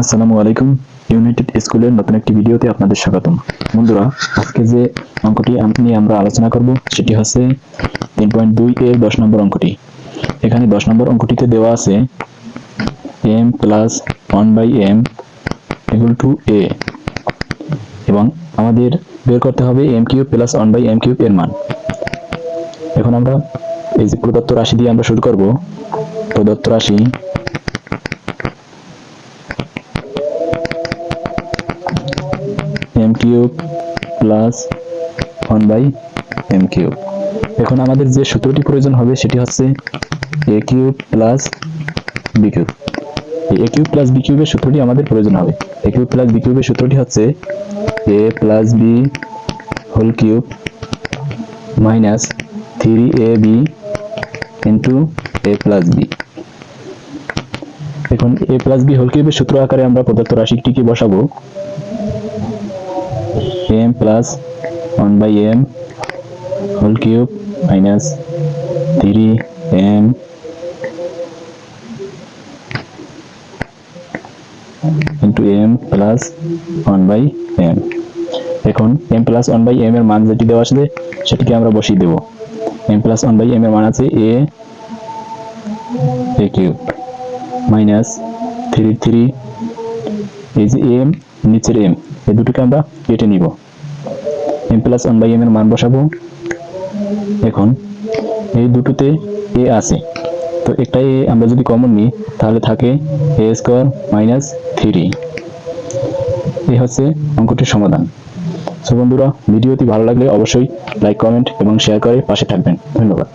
আসসালামু আলাইকুম। ইউনাইটেড স্কুলের নতুন একটি ভিডিওতে আপনাদের স্বাগতম। বন্ধুরা, আজকে যে অঙ্কটি নিয়ে আমরা আলোচনা করব সেটি হচ্ছে 3.2 এর 10 নম্বর অঙ্কটি। এখানে 10 নম্বর অঙ্কটিতে দেওয়া আছে m plus 1/m equal to a এবং আমাদের বের করতে হবে m cube plus 1/m cube এর মান। এখন আমরা এই যে প্রদত্ত রাশি দিয়ে আমরা শুরু করব। প্রদত্ত রাশি m cube plus 1/m cube. এখন আমাদের যে সূত্রটি প্রয়োজন হবে সেটি হচ্ছে a cube plus b cube. এই a কিউব প্লাস b কিউবের সূত্রটি আমাদের প্রয়োজন হবে। a কিউব প্লাস b কিউবের সূত্রটি হচ্ছে a plus b whole cube minus 3ab into a plus b। এখন a প্লাস b হোল কিউবের সূত্র আকারে আমরা প্রদত্ত রাশিটিকে বসাবো। m plus 1/m whole cube minus 3m into m plus 1/m। এখন m প্লাস 1/m এর মান যেটি দেওয়া আছে সেটিকে আমরা বসিয়ে দেব। m প্লাস 1/m এর মান আছে a কিউব মাইনাস 3 এই যে m নিচের m এই দুটোকে আমরা কেটে নিব। m প্লাস 1/m এর মান বসাবো। এখন এই দুটোতে a আছে, তো একটা a আমরা যদি কমন নিই তাহলে থাকে a স্কয়ার মাইনাস 3। এই হচ্ছে অঙ্কটির সমাধান। সো বন্ধুরা, ভিডিওটি ভালো লাগলে অবশ্যই লাইক, কমেন্ট এবং শেয়ার করে পাশে থাকবেন। ধন্যবাদ।